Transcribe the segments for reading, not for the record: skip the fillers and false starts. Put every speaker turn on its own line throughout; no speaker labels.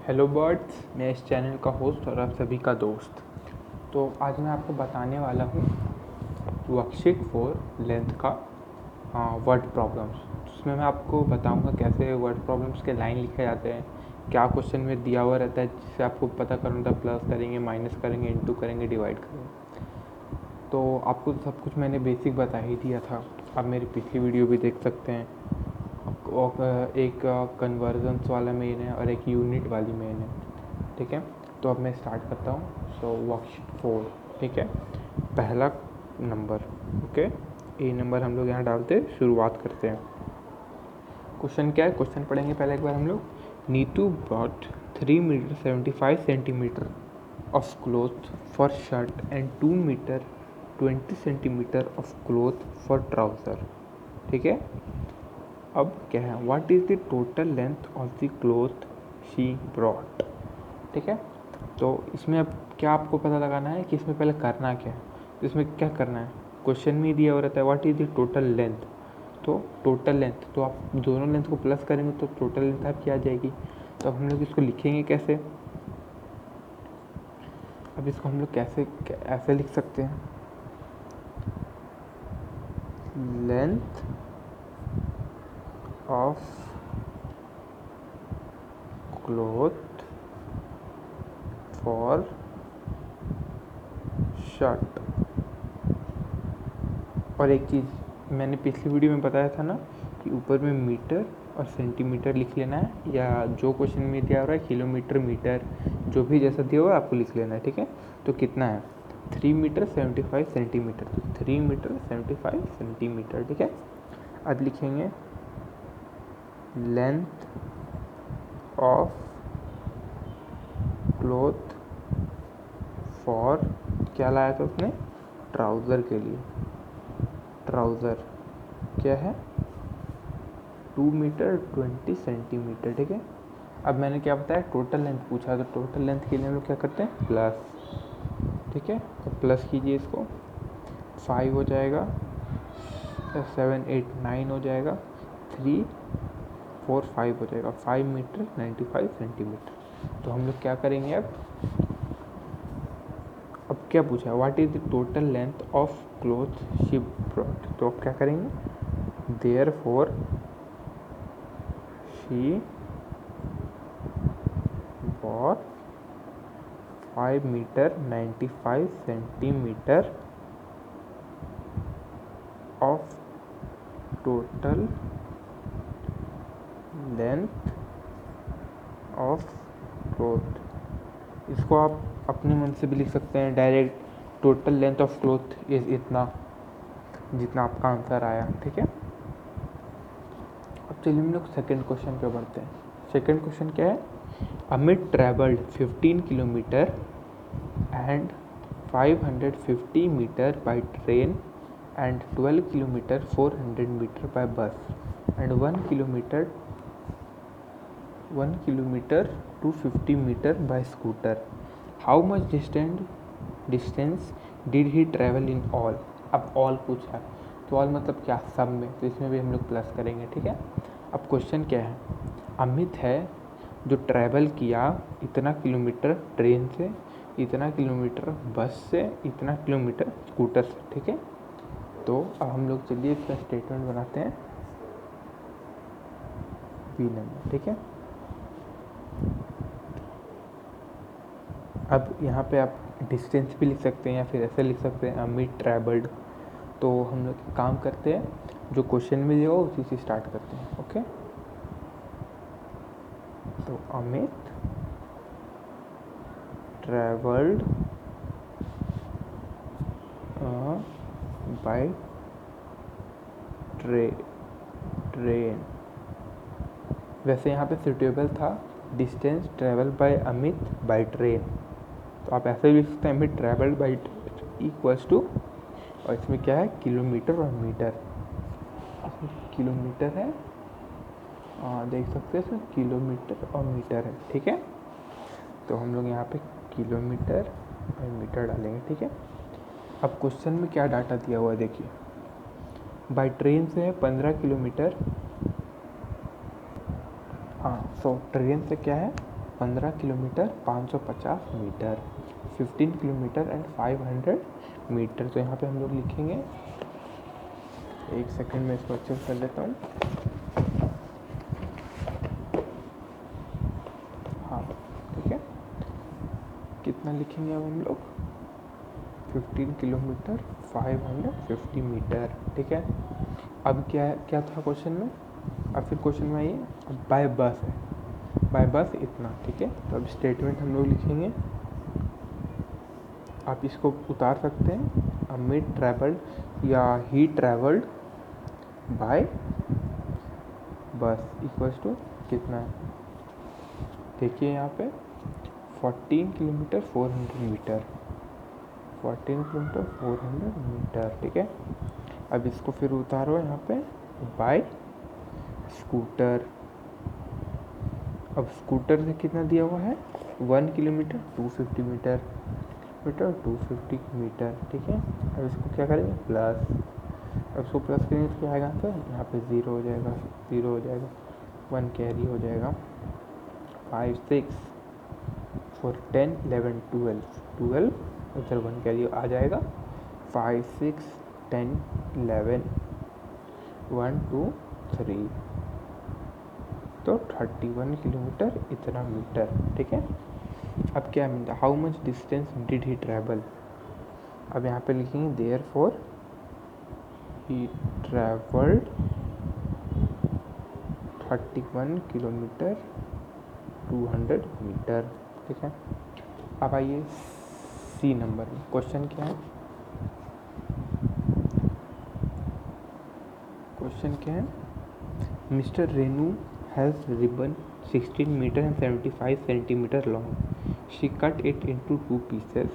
Hello birds, मैं इस channel का होस्ट और आप सभी का दोस्त। तो आज मैं आपको बताने वाला हूँ वर्कशीट 4 लेंथ का वर्ड प्रॉब्लम्स। उसमें मैं आपको बताऊँगा कैसे वर्ड प्रॉब्लम्स के लाइन लिखे जाते हैं, क्या क्वेश्चन में दिया हुआ रहता है जिससे आपको पता करना था, प्लस करेंगे, माइनस करेंगे, इनटू करेंगे, डिवाइड करेंगे। तो आपको सब कुछ मैंने बेसिक बता ही दिया था, आप मेरी पिछली वीडियो भी देख सकते हैं। एक कन्वर्जन्स वाला मेन है और एक यूनिट वाली मेन है, ठीक है। तो अब मैं स्टार्ट करता हूँ। सो वर्कशीट 4, ठीक है। पहला नंबर, ओके, ए नंबर हम लोग यहाँ डालते शुरुआत करते हैं। क्वेश्चन क्या है, क्वेश्चन पढ़ेंगे पहले एक बार हम लोग। Neetu bought 3 metre 75 centimetre of cloth for shirt and 2 metre 20 centimetre of cloth for trouser, ठीक है। अब क्या है, what is the total length of the cloth she brought, ठीक है। तो इसमें अब क्या आपको पता लगाना है कि इसमें पहले करना क्या है। तो इसमें क्या करना है, क्वेश्चन में दिया हुआ रहता है what is the total length. तो टोटल लेंथ, तो आप दोनों लेंथ को प्लस करेंगे तो टोटल लेंथ आपकी आ जाएगी। तो अब हम लोग इसको लिखेंगे कैसे, अब इसको हम लोग कैसे ऐसे लिख सकते हैं, length of cloth for shirt. और एक चीज़ मैंने पिछली वीडियो में बताया था ना कि ऊपर में मीटर और सेंटीमीटर लिख लेना है, या जो क्वेश्चन में दिया हो रहा है किलोमीटर, मीटर, जो भी जैसा दिया हुआ है आपको लिख लेना है, ठीक है। तो कितना है, 3 मीटर 75 सेंटीमीटर, तो 3 मीटर 75 सेंटीमीटर, ठीक है। अब लिखेंगे लेंथ ऑफ क्लोथ फॉर, क्या लाया था उसने, ट्राउज़र के लिए। ट्राउज़र क्या है, 2 मीटर 20 सेंटीमीटर, ठीक है। अब मैंने क्या बताया, टोटल लेंथ पूछा, तो टोटल लेंथ के लिए हम लोग क्या करते हैं, प्लस, ठीक है। तो प्लस कीजिए इसको, 5 हो जाएगा, 7 8 9 हो जाएगा, 3 4 5 हो जाएगा, 5 मीटर 95 सेंटीमीटर। तो हम लोग क्या करेंगे, अब क्या पूछा है, what is the total length of cloth she brought. तो अब क्या करेंगे, therefore she bought 5 metre 95 centimetre of total length of cloth. इसको आप अपने मन से भी लिख सकते हैं direct, total length of cloth is इतना, जितना आपका आंसर आया, ठीक है। अब चलिए हम लोग सेकेंड क्वेश्चन पे बढ़ते हैं। सेकेंड क्वेश्चन क्या है, Amit travelled 15 kilometre and 550 metre by train and 12 kilometer 400 meter by bus and 1 kilometer 250 meter by scooter. How much distance did he travel in all? अब all पूछा, तो all मतलब क्या, सब में, तो इसमें भी हम लोग प्लस करेंगे, ठीक है। अब क्वेश्चन क्या है, अमित है जो ट्रैवल किया इतना किलोमीटर ट्रेन से, इतना किलोमीटर बस से, इतना किलोमीटर स्कूटर से, ठीक है। तो अब हम लोग चलिए इसका स्टेटमेंट बनाते हैं, बी नंबर, ठीक है। अब यहाँ पे आप डिस्टेंस भी लिख सकते हैं या फिर ऐसे लिख सकते हैं, अमित ट्रैवल्ड। तो हम लोग काम करते हैं, जो क्वेश्चन में दिया हो उसी से स्टार्ट करते हैं, ओके। तो अमित ट्रैवल्ड बाय ट्रेन। वैसे यहाँ पे सुटेबल था distance travel by Amit by train, तो आप ऐसे भी लिख सकते हैं, Amit travelled by equals to, और इसमें क्या है, किलोमीटर और मीटर, इसमें किलोमीटर है, देख सकते हैं इसमें किलोमीटर और मीटर है, ठीक है। तो हम लोग यहाँ पे किलोमीटर और मीटर डालेंगे, ठीक है। अब क्वेश्चन में क्या डाटा दिया हुआ है देखिए, बाय ट्रेन से है 15 किलोमीटर, हाँ। सो ट्रेन से क्या है 15 kilometre 550 metre, 15 kilometre and 500 metre. तो यहाँ पे हम लोग लिखेंगे, एक सेकंड में इसको अच्छे से कर लेता हूँ। हाँ ठीक है, कितना लिखेंगे अब हम लोग, 15 किलोमीटर 550 मीटर। ठीक है, अब क्या था क्वेश्चन में, अब फिर क्वेश्चन में आइए, अब बाय बस है, बाय बस इतना। ठीक है, तो अब स्टेटमेंट हम लोग लिखेंगे, आप इसको उतार सकते हैं, अमित ट्रैवल्ड या ही ट्रैवल्ड बाय बस इक्वल्स टू कितना है, देखिए यहाँ पे 14 किलोमीटर 400 मीटर, 14 किलोमीटर 400 मीटर। ठीक है, अब इसको फिर उतारो यहाँ पे बाय स्कूटर। अब स्कूटर से कितना दिया हुआ है, 1 किलोमीटर 250 मीटर, 250 मीटर। ठीक है, अब इसको क्या करेंगे प्लस, अब इसको प्लस करेंगे तो क्या आएगा, तो यहाँ पे 0 हो जाएगा, 0 हो जाएगा, 1 कैरी हो जाएगा, 5 6 4 10 11 12 उधर 1 कैरी आ जाएगा, 5 6 10 11 1 2 3, तो 31 किलोमीटर इतना मीटर। ठीक है, अब क्या मिलता है, how much distance did he travel. अब यहाँ पे लिखेंगे therefore he travelled 31 kilometre 200 metre. ठीक है, अब आइए सी नंबर में, क्वेश्चन क्या है, क्वेश्चन क्या है, mister Renu has ribbon 16 metre and 75 centimeter long. She cut it into 2 pieces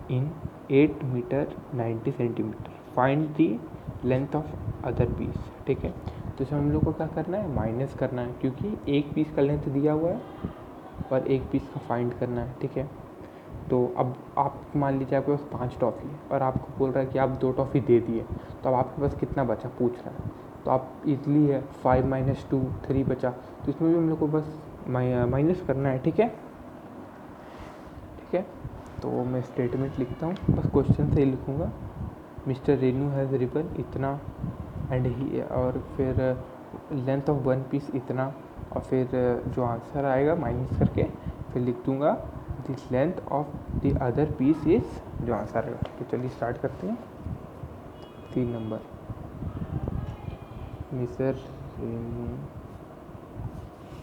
in 8 meter 90 centimeter. Find the length of other piece. ठीक है, तो इसमें हम लोग को क्या करना है, माइनस करना है, क्योंकि एक पीस का लेंथ दिया हुआ है और एक पीस का फाइंड करना है। ठीक है, तो अब आप मान लीजिए आपके पास 5 टॉफ़ी है और आपको बोल रहा है कि आप 2 टॉफ़ी दे दिए, तो अब आपके पास कितना बचा पूछ रहा है, तो आप इजली है 5 - 2 3 बचा, तो इसमें भी हम लोग को बस माइनस करना है। ठीक है, ठीक है, तो मैं स्टेटमेंट लिखता हूँ, बस क्वेश्चन से ही लिखूँगा, मिस्टर रेनू हैज़ रिबन इतना एंड ही, और फिर लेंथ ऑफ 1 पीस इतना, और फिर जो आंसर आएगा माइनस करके फिर लिख दूँगा this length of the other piece is, जो आंसर आएगा। तो चलिए स्टार्ट करते हैं, 3 नंबर, मिस्टर रेनू,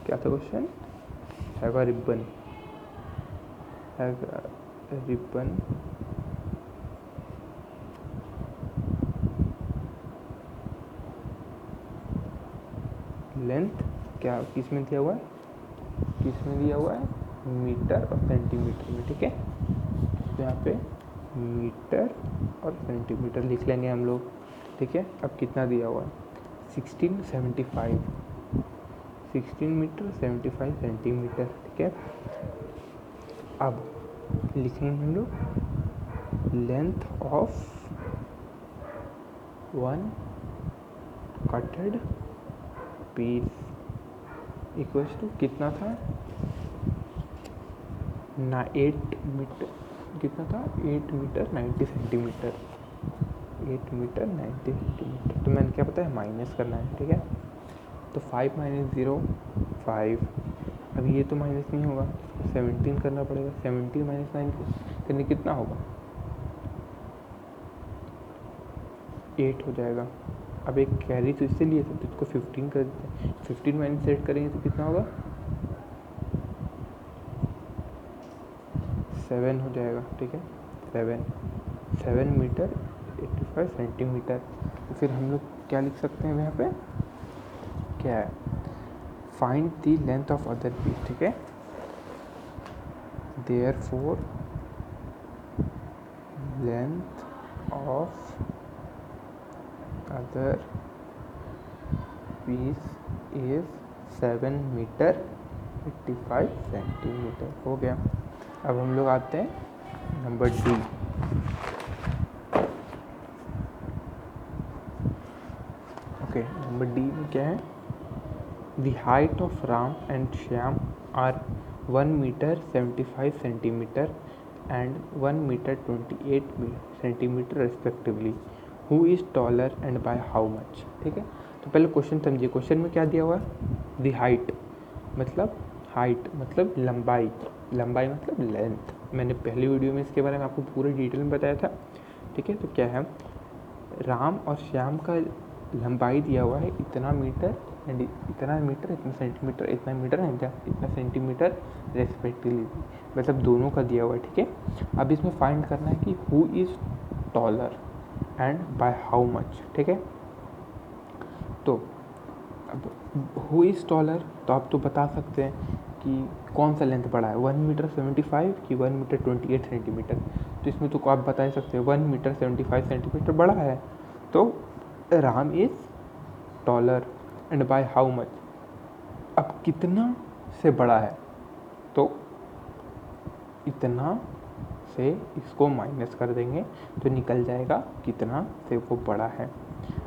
क्या था question, have a ribbon, have a ribbon length, क्या किस में दिया हुआ है, किस में दिया हुआ है, मीटर और सेंटीमीटर में। ठीक है, तो यहाँ पे मीटर और सेंटीमीटर लिख लेंगे हम लोग। ठीक है, अब कितना दिया हुआ है, 16 मीटर 75 सेंटीमीटर। ठीक है, अब लिखेंगे हम लोग length of 1 cutted piece equals to कितना था ना 8 मीटर, कितना था 8 मीटर 90 सेंटीमीटर, 8 मीटर 90 सेंटीमीटर। तो मैंने क्या पता है माइनस करना है। ठीक है, तो 5 - 0 5, अब ये तो माइनस नहीं होगा, 17 करना पड़ेगा, 17 - 9 करने कितना होगा 8 हो जाएगा। अब एक कैरी तो इससे लिए थे, तो इसको 15 कर देते हैं, 15 - 8 करेंगे तो कितना होगा 7 हो जाएगा। ठीक है, 7 मीटर 85 सेंटीमीटर। तो फिर हम लोग क्या लिख सकते हैं यहाँ पे, क्या है, find the length of other piece. ठीक है, therefore length of other piece is 7 metre 85 centimetre. हो गया। अब हम लोग आते हैं number D. Okay, number D में क्या है, the height of Ram and Shyam are 1 metre 75 centimetre and 1 metre 28 centimetre respectively, who is taller and by how much. ठीक है, तो पहले क्वेश्चन समझिए। क्वेश्चन में क्या दिया हुआ है, दी हाइट मतलब लंबाई, लंबाई मतलब लेंथ। मैंने पहली वीडियो में इसके बारे में आपको पूरे डिटेल में बताया था। ठीक है, तो क्या है, राम और श्याम का लंबाई दिया हुआ है इतना मीटर एंड इतना मीटर, इतना सेंटीमीटर, इतना मीटर एंड इतना सेंटीमीटर रेस्पेक्टिवली, मतलब दोनों का दिया हुआ है। ठीक है, अब इसमें फाइंड करना है कि who is taller and by how much. ठीक है, तो अब हु इज़ टॉलर, तो आप तो बता सकते हैं कि कौन सा लेंथ बड़ा है, 1 मीटर 75 कि 1 मीटर 28 सेंटीमीटर। तो इसमें तो आप बता ही सकते हैं 1 मीटर 75 सेंटीमीटर बड़ा है, तो Ram is taller and by how much. अब कितना से बड़ा है, तो इतना से इसको माइनस कर देंगे तो निकल जाएगा कितना से वो बड़ा है।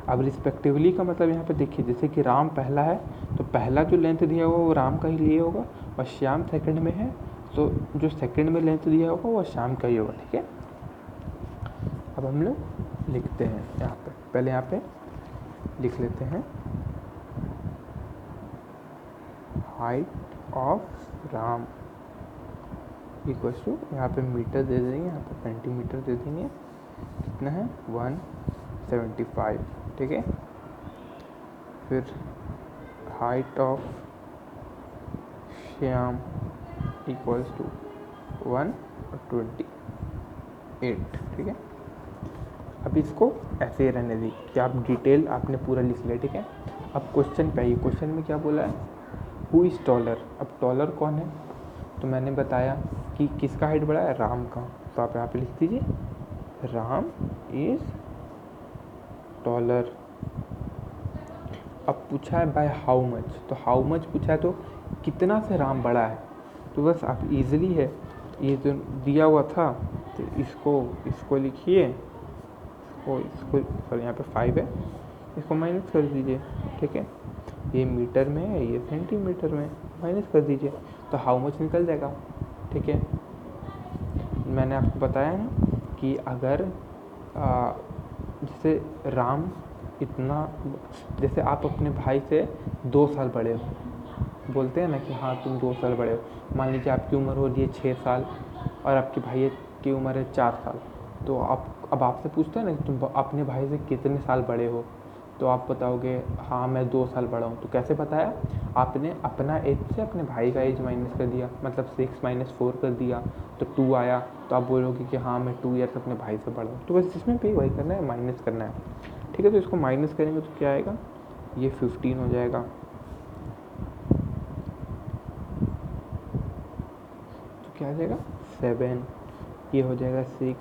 अब रिस्पेक्टिवली का मतलब यहाँ पे देखिए, जैसे कि राम पहला है तो पहला जो लेंथ दिया हुआ वो राम का ही लिए होगा, और श्याम सेकंड में है तो जो सेकंड में लेंथ दिया होगा वो श्याम का ही होगा। ठीक है, अब हम लोग लिखते हैं यहाँ पे, पहले यहाँ पे लिख लेते हैं height of Ram equals to, यहाँ पे मीटर दे देंगे, यहाँ पे सेंटीमीटर दे देंगे, कितना है 175। ठीक है, फिर height of Shyam equals to 128। ठीक है, अब इसको ऐसे ही रहने दी कि आप डिटेल आपने पूरा लिख लिया। ठीक है, अब क्वेश्चन पे आइए। क्वेश्चन में क्या बोला है, हु इज़ टॉलर। अब टॉलर कौन है, तो मैंने बताया कि किसका हाइट बड़ा है, राम का, तो आप यहाँ पे लिख दीजिए राम इज़ टॉलर। अब पूछा है बाय हाउ मच, तो हाउ मच पूछा है तो कितना से राम बड़ा है, तो बस आप इजीली है, ये जो दिया हुआ था तो इसको लिखिए, इसको सॉरी यहाँ पे 5 है, इसको माइनस कर दीजिए। ठीक है, ये मीटर में है, ये सेंटीमीटर में, माइनस कर दीजिए तो हाउ मच निकल जाएगा। ठीक है, मैंने आपको बताया ना कि अगर जैसे राम इतना, जैसे आप अपने भाई से 2 साल बड़े हो, बोलते हैं ना कि हाँ तुम 2 साल बड़े हो। मान लीजिए आपकी उम्र हो रही है 6 साल और आपके भाई की उम्र है 4 साल, तो अब आपसे पूछते हैं ना कि तुम अपने भाई से कितने साल बड़े हो, तो आप बताओगे हाँ मैं 2 साल बड़ा हूँ। तो कैसे बताया, आपने अपना एज से अपने भाई का एज माइनस कर दिया, मतलब 6 - 4 कर दिया तो 2 आया, तो आप बोलोगे कि हाँ मैं 2 ईयर्स अपने भाई से बड़ा हूँ। तो बस इसमें भी वही करना है, माइनस करना है। ठीक है, तो इसको माइनस करेंगे तो क्या आएगा, ये 15 हो जाएगा, तो क्या आ जाएगा 7, ये हो जाएगा 6,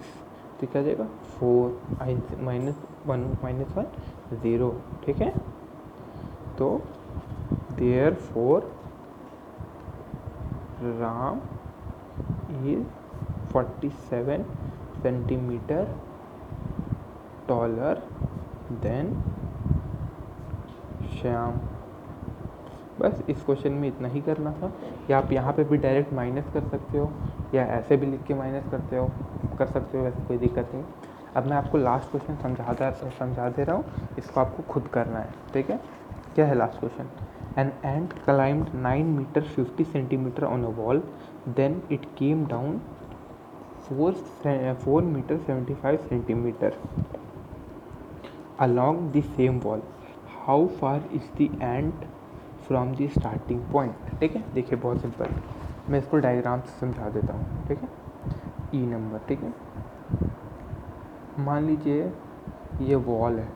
तो क्या आ जाएगा 4 -1 -1 0। ठीक है, तो therefore Ram is 47 centimetre taller than Shyam. बस इस क्वेश्चन में इतना ही करना था, या आप यहाँ पे भी डायरेक्ट माइनस कर सकते हो या ऐसे भी लिख के माइनस कर सकते हो, वैसे कोई दिक्कत नहीं। अब मैं आपको लास्ट क्वेश्चन समझा दे रहा हूँ, इसको आपको खुद करना है। ठीक है, क्या है last question, an ant climbed 9 metre 50 centimetre on a wall, then it came down 4 metre 75 centimetre along the same wall. How far is the ant from the starting point? ठीक है, देखिए बहुत सिंपल, मैं इसको डायग्राम से समझा देता हूँ। ठीक है, ई नंबर। ठीक है, मान लीजिए ये वॉल है,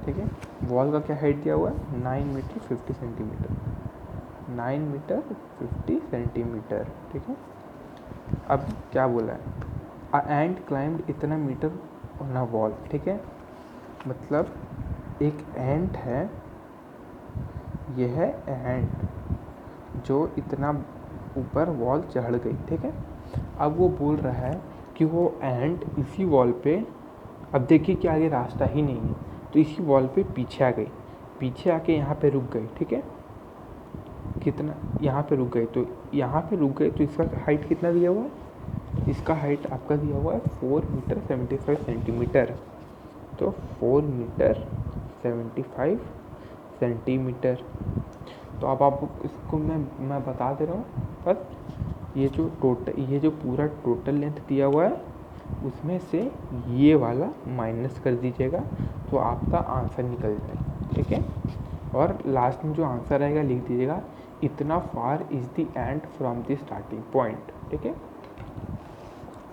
ठीक है, वॉल का क्या हाइट दिया हुआ है 9 मीटर 50 सेंटीमीटर, 9 मीटर 50 सेंटीमीटर। ठीक है, अब क्या बोला है, अ एंट क्लाइम्ड इतना मीटर ऑन अ वॉल। ठीक है, मतलब एक एंट है, यह है एंट जो इतना ऊपर वॉल चढ़ गई। ठीक है, अब वो बोल रहा है कि वो एंट इसी वॉल पे, अब देखिए कि आगे रास्ता ही नहीं है, तो इसी वॉल पे पीछे आ गई। पीछे आके यहाँ पे रुक गई, ठीक है, कितना यहाँ पे रुक गई, तो यहाँ पे रुक गई तो इसका हाइट कितना दिया हुआ है, इसका हाइट आपका दिया हुआ है 4 मीटर 75 सेंटीमीटर। तो 4 मीटर 75 सेंटीमीटर। तो अब आप इसको मैं बता दे रहा हूँ, बस ये जो पूरा टोटल लेंथ दिया हुआ है उसमें से ये वाला माइनस कर दीजिएगा, तो आपका आंसर निकल जाएगा, ठीक है। और लास्ट में जो आंसर आएगा लिख दीजिएगा, इतना फार is the end from the starting point, ठीक है।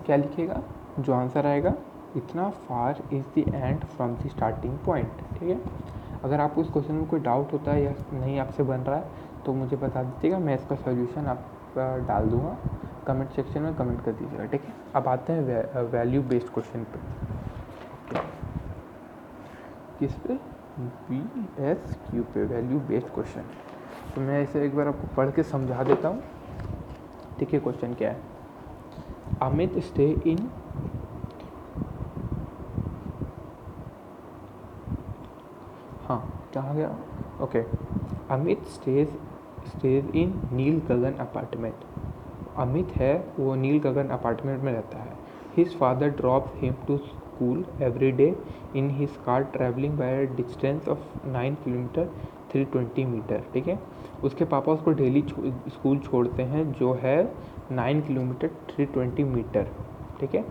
क्या लिखिएगा, जो आंसर आएगा, इतना फार is the end from the starting point, ठीक है। अगर आपको इस क्वेश्चन में कोई डाउट होता है या नहीं आपसे बन रहा है तो मुझे बता दीजिएगा, मैं इसका सॉल्यूशन आप डाल दूँगा, कमेंट सेक्शन में कमेंट कर दीजिएगा, ठीक है। अब आते हैं वैल्यू बेस्ड क्वेश्चन पे, किस पे, BSQ पे, वैल्यू बेस्ड क्वेश्चन। तो मैं इसे एक बार आपको पढ़ के समझा देता हूँ, ठीक है। क्वेश्चन क्या है, अमित स्टे इन कहाँ गया, okay, Amit stays in Neel Gagan apartment. अमित है वो नील गगन अपार्टमेंट में रहता है। His father drop him to school every day in his car travelling by a distance of 9 kilometre 320 metre, ठीक है। उसके पापा उसको डेली स्कूल छोड़ते हैं जो है 9 किलोमीटर 320 मीटर, ठीक है।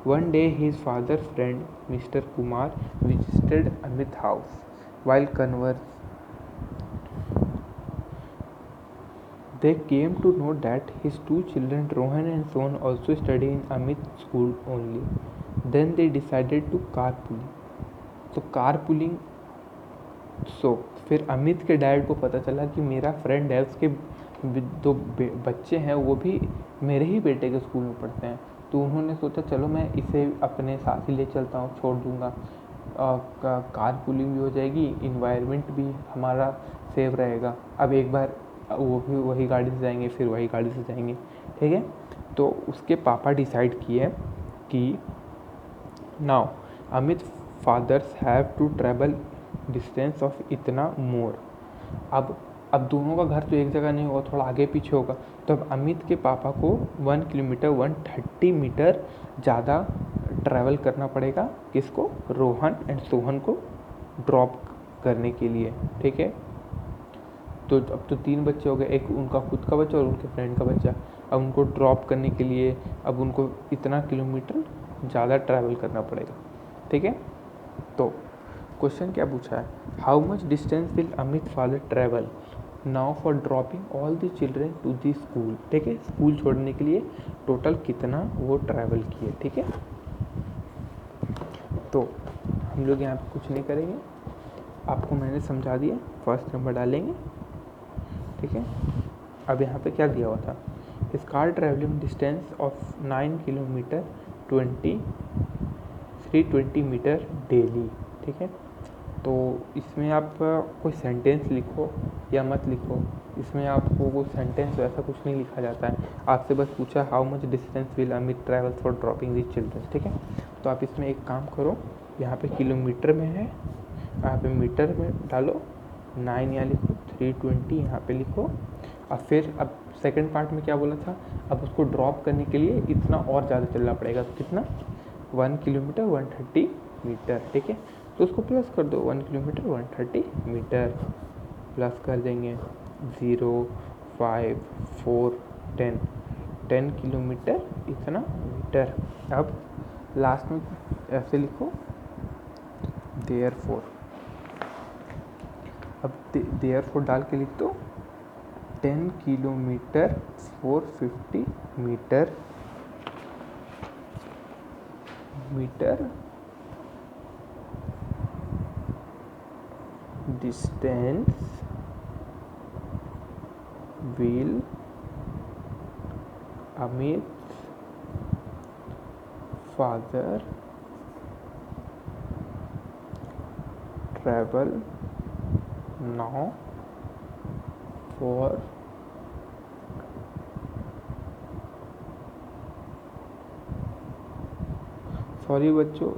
One day his father friend mister Kumar visited Amit house while they came to know that his two children Rohan and Son also study in Amit's school only. Then they decided to carpooling. तो carpooling, फिर अमित के dad को पता चला कि मेरा friend है, उसके दो बच्चे हैं, वो भी मेरे ही बेटे के स्कूल में पढ़ते हैं। तो उन्होंने सोचा चलो मैं इसे अपने साथ ही ले चलता हूँ, छोड़ दूँगा, कार पूलिंग भी हो जाएगी, इन्वायरमेंट भी हमारा सेव रहेगा। अब एक बार वो भी वही गाड़ी से जाएंगे, फिर वही गाड़ी से जाएंगे, ठीक है। तो उसके पापा डिसाइड किए कि now Amit fathers have to travel distance of इतना मोर। अब दोनों का घर तो एक जगह नहीं होगा, थोड़ा आगे पीछे होगा। तो अब अमित के पापा को 1 किलोमीटर 130 मीटर ज़्यादा ट्रैवल करना पड़ेगा, किसको, रोहन एंड सोहन को ड्रॉप करने के लिए, ठीक है। तो अब तो 3 बच्चे हो गए, एक उनका खुद का बच्चा और उनके फ्रेंड का बच्चा। अब उनको ड्रॉप करने के लिए अब उनको इतना किलोमीटर ज़्यादा ट्रैवल करना पड़ेगा, ठीक है। तो क्वेश्चन क्या पूछा है, how much distance will Amit father travel now for dropping all the children to the school, ठीक है। स्कूल छोड़ने के लिए टोटल कितना वो ट्रैवल किए, ठीक है। तो हम लोग यहाँ पे कुछ नहीं करेंगे, आपको मैंने समझा दिया, फर्स्ट नंबर डालेंगे, ठीक है। अब यहाँ पे क्या दिया हुआ था, इस car travelling distance of 9 kilometre 320 metre daily, ठीक है। तो इसमें आप कोई सेंटेंस लिखो या मत लिखो, इसमें आपको वो सेंटेंस वैसा कुछ नहीं लिखा जाता है, आपसे बस पूछा how much distance will Amit travel for dropping this children, ठीक है। तो आप इसमें एक काम करो, यहाँ पे किलोमीटर में है, यहाँ पे मीटर में डालो, 9 यहाँ लिखो, 320 यहाँ पे लिखो, और फिर अब सेकंड पार्ट में क्या बोला था, अब उसको ड्रॉप करने के लिए इतना और ज़्यादा चलना पड़ेगा, तो कितना, 1 किलोमीटर 130 मीटर, ठीक है। तो उसको प्लस कर दो, 1 किलोमीटर 130 मीटर प्लस कर देंगे, 0 5 4 10 किलोमीटर इतना मीटर। अब लास्ट में ऐसे लिखो देयरफॉर, अब देयरफॉर डाल के लिख दो 10 kilometre 450 metre distance will Amit's father travel now for sorry बच्चों,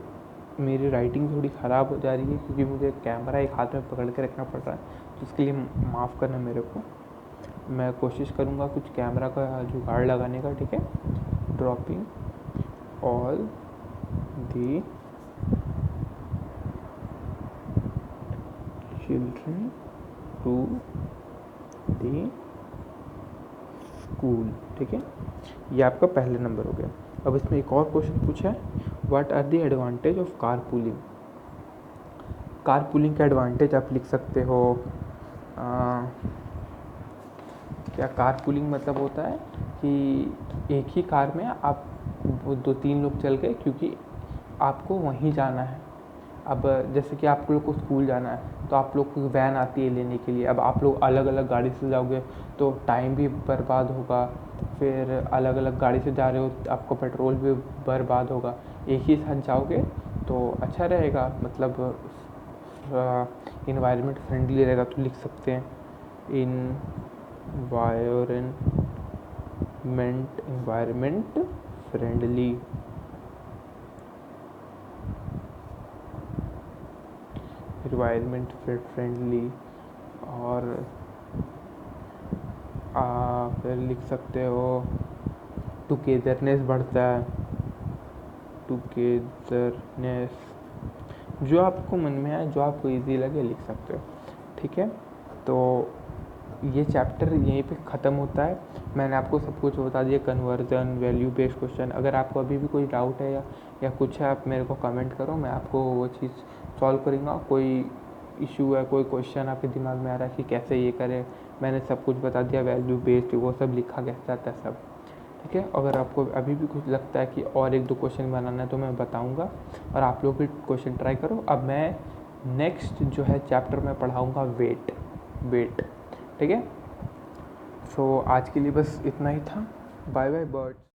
मेरी राइटिंग थोड़ी ख़राब हो जा रही है क्योंकि मुझे कैमरा एक हाथ में पकड़ के रखना पड़ रहा है, तो इसके लिए माफ़ करना मेरे को। मैं कोशिश करूँगा कुछ कैमरा का जुगाड़ लगाने का, ठीक है। Dropping all the children to the school, ठीक है। ये आपका पहले नंबर हो गया। अब इसमें एक और क्वेश्चन पूछा है, what are the advantage of car pooling. Car pooling का एडवांटेज आप लिख सकते हो, क्या कार पूलिंग मतलब होता है कि एक ही कार में आप 2-3 लोग चल गए क्योंकि आपको वहीं जाना है। अब जैसे कि आप लोग को स्कूल जाना है तो आप लोग को वैन आती है लेने के लिए, अब आप लोग अलग अलग गाड़ी से जाओगे तो टाइम भी बर्बाद होगा, फिर अलग अलग गाड़ी से जा रहे हो आपको पेट्रोल भी बर्बाद होगा। एक ही साथ जाओगे तो अच्छा रहेगा, मतलब इन्वायरमेंट फ्रेंडली रहेगा। तो लिख सकते हैं इन्वायरमेंट फ्रेंडली, इन्वायरमेंट फ्रेंडली। और फिर लिख सकते हो टुगेदरनेस बढ़ता है, टुगेदरनेस, जो आपको मन में आए, जो आपको इजी लगे लिख सकते हो, ठीक है। तो ये चैप्टर यहीं पे ख़त्म होता है। मैंने आपको सब कुछ बता दिया, कन्वर्जन, वैल्यू बेस्ड क्वेश्चन। अगर आपको अभी भी कोई डाउट है या कुछ है, आप मेरे को कमेंट करो, मैं आपको वो चीज़ सॉल्व करूँगा। कोई इशू है, कोई क्वेश्चन आपके दिमाग में आ रहा है कि कैसे ये करें, मैंने सब कुछ बता दिया, वैल्यू बेस्ड वो सब लिखा कैसे जाता है सब, ठीक है। अगर आपको अभी भी कुछ लगता है कि और 1-2 क्वेश्चन बनाना है तो मैं बताऊँगा, और आप लोग भी क्वेश्चन ट्राई करो। अब मैं नेक्स्ट जो है चैप्टर में पढ़ाऊँगा वेट, ठीक है। सो आज के लिए बस इतना ही था। Bye bye birds.